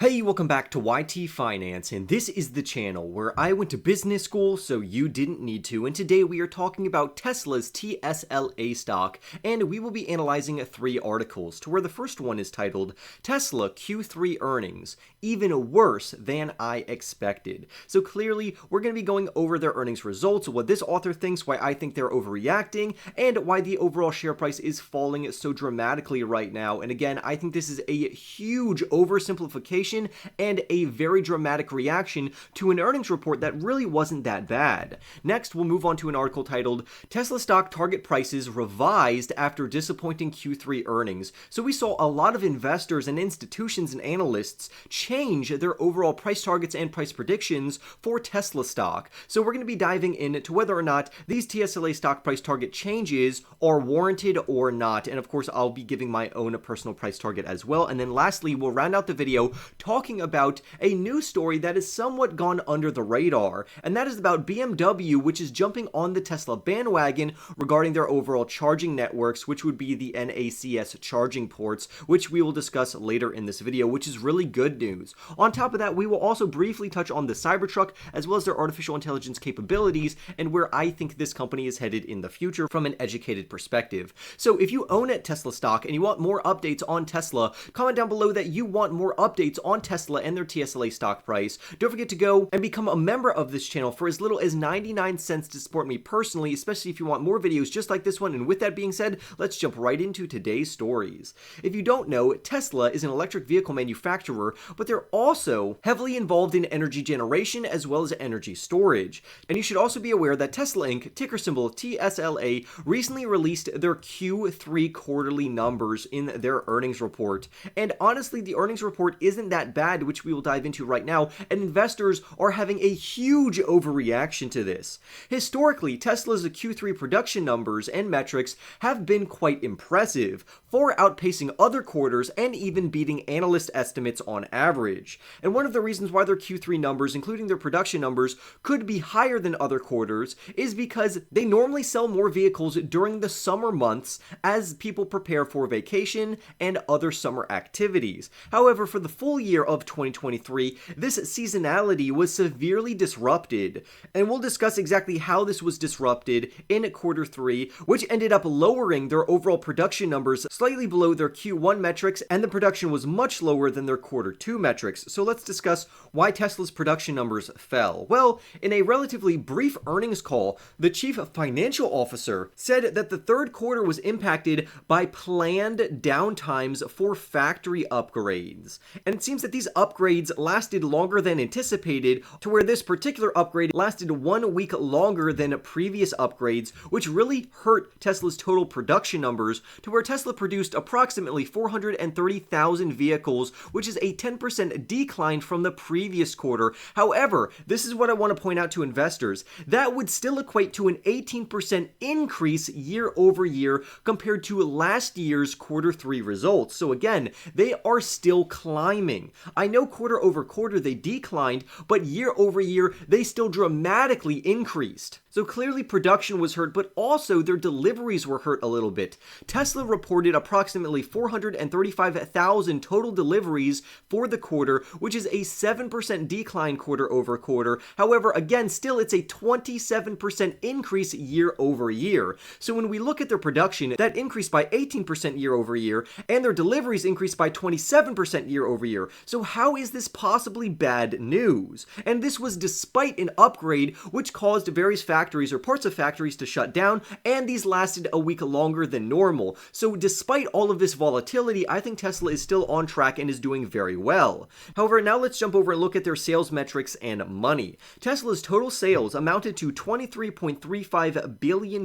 Hey, welcome back to YT Finance, and this is the channel where I went to business school so you didn't need to, and today we are talking about Tesla's TSLA stock, and we will be analyzing 3 articles, to where the first one is titled, Tesla Q3 Earnings, Even Worse Than I Expected. So clearly, we're going to be going over their earnings results, what this author thinks, why I think they're overreacting, and why the overall share price is falling so dramatically right now. And again, I think this is a huge oversimplification and a very dramatic reaction to an earnings report that really wasn't that bad. Next, we'll move on to an article titled, Tesla Stock Target Prices Revised After Disappointing Q3 Earnings. So we saw a lot of investors and institutions and analysts change their overall price targets and price predictions for Tesla stock. So we're going to be diving into whether or not these TSLA stock price target changes are warranted or not. And of course, I'll be giving my own personal price target as well. And then lastly, we'll round out the video talking about a news story that has somewhat gone under the radar, and that is about BMW, which is jumping on the Tesla bandwagon regarding their overall charging networks, which would be the NACS charging ports, which we will discuss later in this video, which is really good news. On top of that, we will also briefly touch on the Cybertruck, as well as their artificial intelligence capabilities, and where I think this company is headed in the future from an educated perspective. So if you own at Tesla stock and you want more updates on Tesla, comment down below that you want more updates on Tesla and their TSLA stock price. Don't forget to go and become a member of this channel for as little as 99 cents to support me personally, especially if you want more videos just like this one. And with that being said, let's jump right into today's stories. If you don't know, Tesla is an electric vehicle manufacturer, but they're also heavily involved in energy generation as well as energy storage. And you should also be aware that Tesla Inc., ticker symbol TSLA, recently released their Q3 quarterly numbers in their earnings report. And honestly, the earnings report isn't that bad, which we will dive into right now, and investors are having a huge overreaction to this. Historically, Tesla's Q3 production numbers and metrics have been quite impressive, far outpacing other quarters and even beating analyst estimates on average. And one of the reasons why their Q3 numbers, including their production numbers, could be higher than other quarters is because they normally sell more vehicles during the summer months as people prepare for vacation and other summer activities. However, for the full year of 2023, this seasonality was severely disrupted, and we'll discuss exactly how this was disrupted in quarter 3, which ended up lowering their overall production numbers slightly below their Q1 metrics, and the production was much lower than their quarter 2 metrics. So let's discuss why Tesla's production numbers fell. Well, in a relatively brief earnings call, the chief financial officer said that the third quarter was impacted by planned downtimes for factory upgrades. And it seems that these upgrades lasted longer than anticipated, to where this particular upgrade lasted 1 week longer than previous upgrades, which really hurt Tesla's total production numbers, to where Tesla produced approximately 430,000 vehicles, which is a 10% decline from the previous quarter. However, this is what I want to point out to investors. That would still equate to an 18% increase year over year compared to last year's quarter 3 results. So again, they are still climbing. I know quarter over quarter they declined, but year over year they still dramatically increased. So clearly production was hurt, but also their deliveries were hurt a little bit. Tesla reported approximately 435,000 total deliveries for the quarter, which is a 7% decline quarter over quarter. However, again, still it's a 27% increase year over year. So when we look at their production, that increased by 18% year over year, and their deliveries increased by 27% year over year. So how is this possibly bad news? And this was despite an upgrade which caused various factories or parts of factories to shut down, and these lasted a week longer than normal. So despite all of this volatility, I think Tesla is still on track and is doing very well. However, now let's jump over and look at their sales metrics and money. Tesla's total sales amounted to $23.35 billion,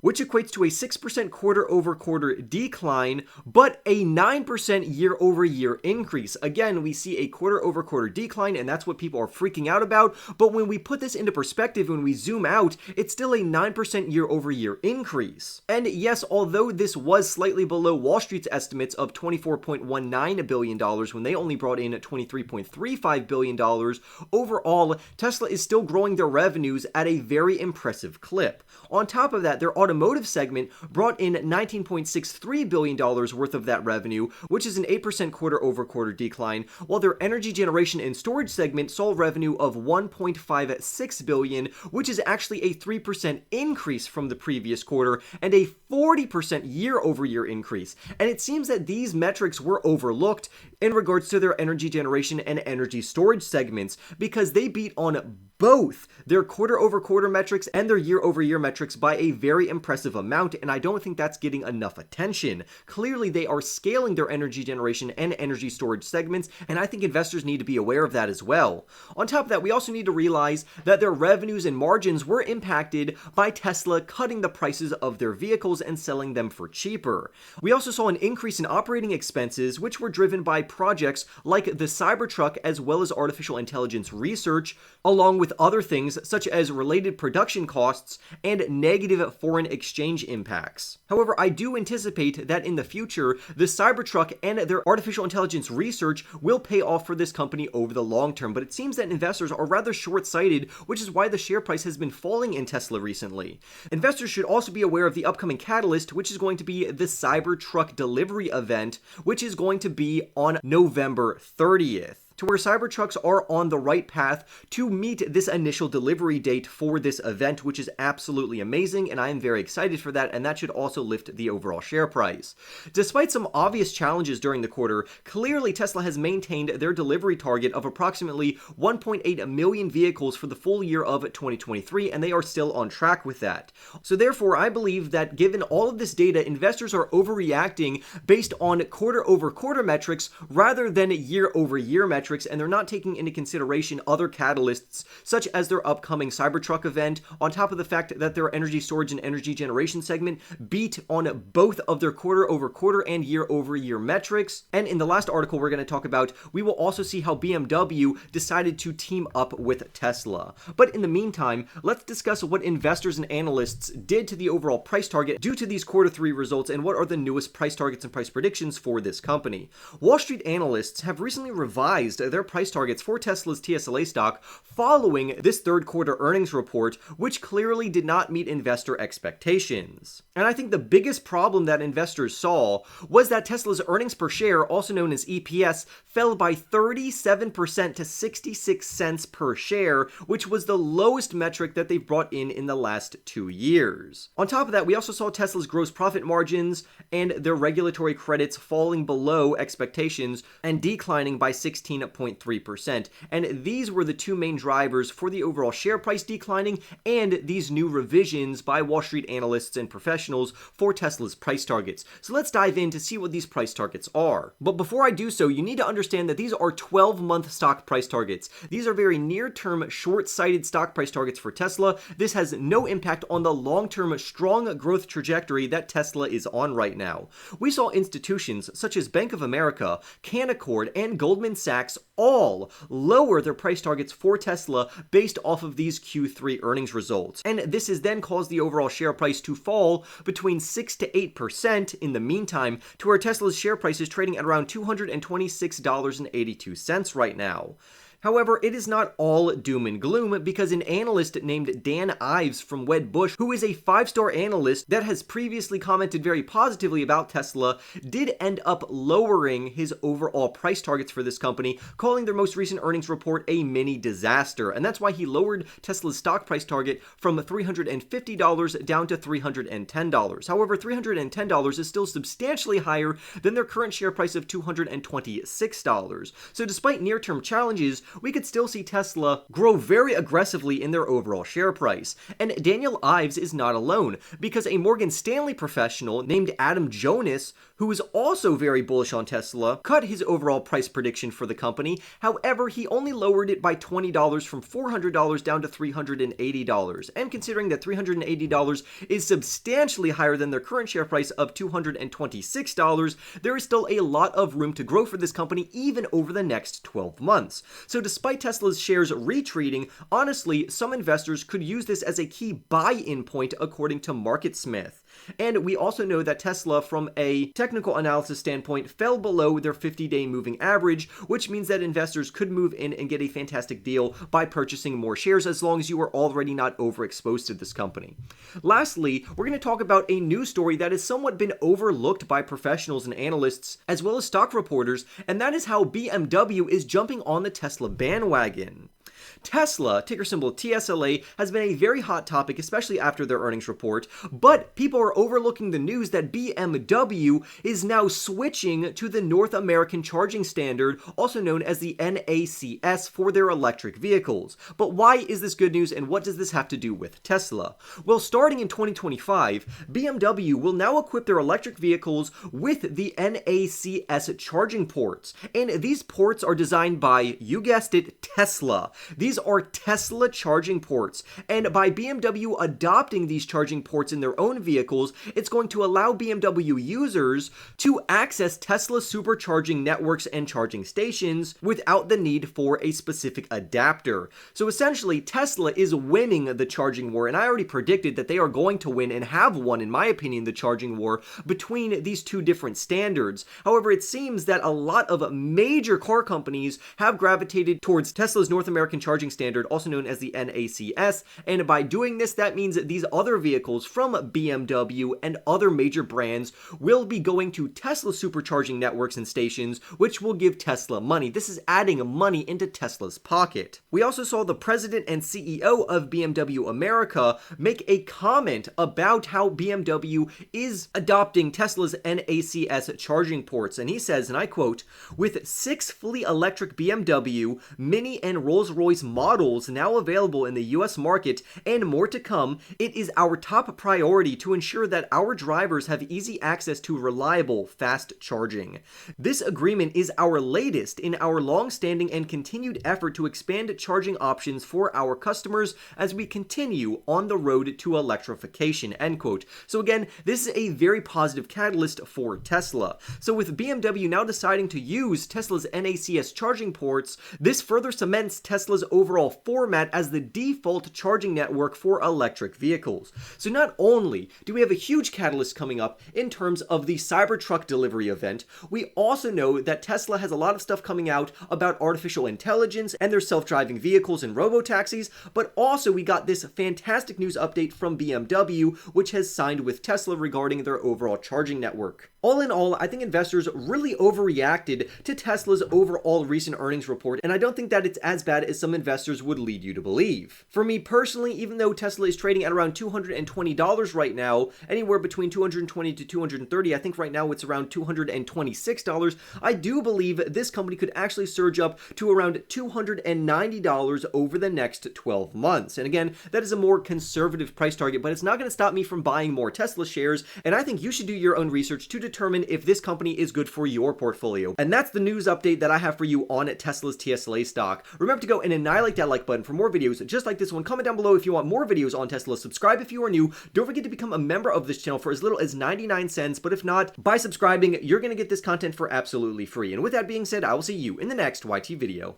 which equates to a 6% quarter over quarter decline, but a 9% year over year increase. Again, we see a quarter over quarter decline, and that's what people are freaking out about. But when we put this into perspective, when we zoom zoom out, it's still a 9% year-over-year increase. And yes, although this was slightly below Wall Street's estimates of $24.19 billion when they only brought in $23.35 billion, overall, Tesla is still growing their revenues at a very impressive clip. On top of that, their automotive segment brought in $19.63 billion worth of that revenue, which is an 8% quarter-over-quarter decline, while their energy generation and storage segment saw revenue of $1.56 billion, which is actually a 3% increase from the previous quarter and a 40% year-over-year increase. And it seems that these metrics were overlooked in regards to their energy generation and energy storage segments because they beat on both their quarter-over-quarter metrics and their year-over-year metrics by a very impressive amount, and I don't think that's getting enough attention. Clearly, they are scaling their energy generation and energy storage segments, and I think investors need to be aware of that as well. On top of that, we also need to realize that their revenues and margins were impacted by Tesla cutting the prices of their vehicles and selling them for cheaper. We also saw an increase in operating expenses, which were driven by projects like the Cybertruck as well as artificial intelligence research, along with other things such as related production costs and negative foreign exchange impacts. However, I do anticipate that in the future, the Cybertruck and their artificial intelligence research will pay off for this company over the long term, but it seems that investors are rather short-sighted, which is why the share price has been falling in Tesla recently. Investors should also be aware of the upcoming catalyst, which is going to be the Cybertruck delivery event, which is going to be on November 30th. To where Cybertrucks are on the right path to meet this initial delivery date for this event, which is absolutely amazing, and I am very excited for that, and that should also lift the overall share price. Despite some obvious challenges during the quarter, clearly Tesla has maintained their delivery target of approximately 1.8 million vehicles for the full year of 2023, and they are still on track with that. So therefore, I believe that given all of this data, investors are overreacting based on quarter-over-quarter metrics rather than year-over-year metrics, and they're not taking into consideration other catalysts such as their upcoming Cybertruck event, on top of the fact that their energy storage and energy generation segment beat on both of their quarter-over-quarter and year-over-year metrics. And in the last article we're going to talk about, we will also see how BMW decided to team up with Tesla. But in the meantime, let's discuss what investors and analysts did to the overall price target due to these Q3 results and what are the newest price targets and price predictions for this company. Wall Street analysts have recently revised their price targets for Tesla's TSLA stock following this third quarter earnings report, which clearly did not meet investor expectations. And I think the biggest problem that investors saw was that Tesla's earnings per share, also known as EPS, fell by 37% to 66 cents per share, which was the lowest metric that they've brought in the last 2 years. On top of that, we also saw Tesla's gross profit margins and their regulatory credits falling below expectations and declining by 16.3%. And these were the two main drivers for the overall share price declining and these new revisions by Wall Street analysts and professionals for Tesla's price targets. So let's dive in to see what these price targets are. But before I do so, you need to understand that these are 12-month stock price targets. These are very near-term, short-sighted stock price targets for Tesla. This has no impact on the long-term, strong growth trajectory that Tesla is on right now. We saw institutions such as Bank of America, Canaccord, and Goldman Sachs all lower their price targets for Tesla based off of these Q3 earnings results. And this has then caused the overall share price to fall between 6 to 8% in the meantime, to where Tesla's share price is trading at around $226.82 right now. However, it is not all doom and gloom because an analyst named Dan Ives from Wedbush, who is a 5-star analyst that has previously commented very positively about Tesla, did end up lowering his overall price targets for this company, calling their most recent earnings report a mini disaster. And that's why he lowered Tesla's stock price target from $350 down to $310. However, $310 is still substantially higher than their current share price of $226. So despite near-term challenges, we could still see Tesla grow very aggressively in their overall share price. And Daniel Ives is not alone, because a Morgan Stanley professional named Adam Jonas, who is also very bullish on Tesla, cut his overall price prediction for the company. However, he only lowered it by $20 from $400 down to $380. And considering that $380 is substantially higher than their current share price of $226, there is still a lot of room to grow for this company even over the next 12 months. So despite Tesla's shares retreating, honestly, some investors could use this as a key buy-in point according to MarketSmith. And we also know that Tesla, from a technical analysis standpoint, fell below their 50-day moving average, which means that investors could move in and get a fantastic deal by purchasing more shares as long as you are already not overexposed to this company. Lastly, we're going to talk about a news story that has somewhat been overlooked by professionals and analysts, as well as stock reporters, and that is how BMW is jumping on the Tesla bandwagon. Tesla, ticker symbol TSLA, has been a very hot topic, especially after their earnings report, but people are overlooking the news that BMW is now switching to the North American charging standard, also known as the NACS, for their electric vehicles. But why is this good news, and what does this have to do with Tesla? Well, starting in 2025, BMW will now equip their electric vehicles with the NACS charging ports, and these ports are designed by, you guessed it, Tesla. These are Tesla charging ports, and by BMW adopting these charging ports in their own vehicles, it's going to allow BMW users to access Tesla supercharging networks and charging stations without the need for a specific adapter. So essentially, Tesla is winning the charging war, and I already predicted that they are going to win and have won, in my opinion, the charging war between these two different standards. However, it seems that a lot of major car companies have gravitated towards Tesla's North American charging standard, also known as the NACS, and by doing this, that means that these other vehicles from BMW and other major brands will be going to Tesla supercharging networks and stations, which will give Tesla money. This is adding money into Tesla's pocket. We also saw the president and CEO of BMW America make a comment about how BMW is adopting Tesla's NACS charging ports, and he says, and I quote, "With 6 fully electric BMW, Mini, and Rolls-Royce models now available in the US market and more to come, it is our top priority to ensure that our drivers have easy access to reliable, fast charging. This agreement is our latest in our long-standing and continued effort to expand charging options for our customers as we continue on the road to electrification," end quote. So again, this is a very positive catalyst for Tesla. So with BMW now deciding to use Tesla's NACS charging ports, this further cements Tesla's overall format as the default charging network for electric vehicles. So not only do we have a huge catalyst coming up in terms of the Cybertruck delivery event, we also know that Tesla has a lot of stuff coming out about artificial intelligence and their self-driving vehicles and robo-taxis, but also we got this fantastic news update from BMW, which has signed with Tesla regarding their overall charging network. All in all, I think investors really overreacted to Tesla's overall recent earnings report, and I don't think that it's as bad as some investors would lead you to believe. For me personally, even though Tesla is trading at around $220 right now, anywhere between $220 to $230, I think right now it's around $226, I do believe this company could actually surge up to around $290 over the next 12 months. And again, that is a more conservative price target, but it's not going to stop me from buying more Tesla shares, and I think you should do your own research to determine if this company is good for your portfolio. And that's the news update that I have for you on Tesla's TSLA stock. Remember to go and annihilate that like button for more videos just like this one. Comment down below if you want more videos on Tesla. Subscribe if you are new. Don't forget to become a member of this channel for as little as 99 cents, but if not, by subscribing, you're going to get this content for absolutely free. And with that being said, I will see you in the next YT video.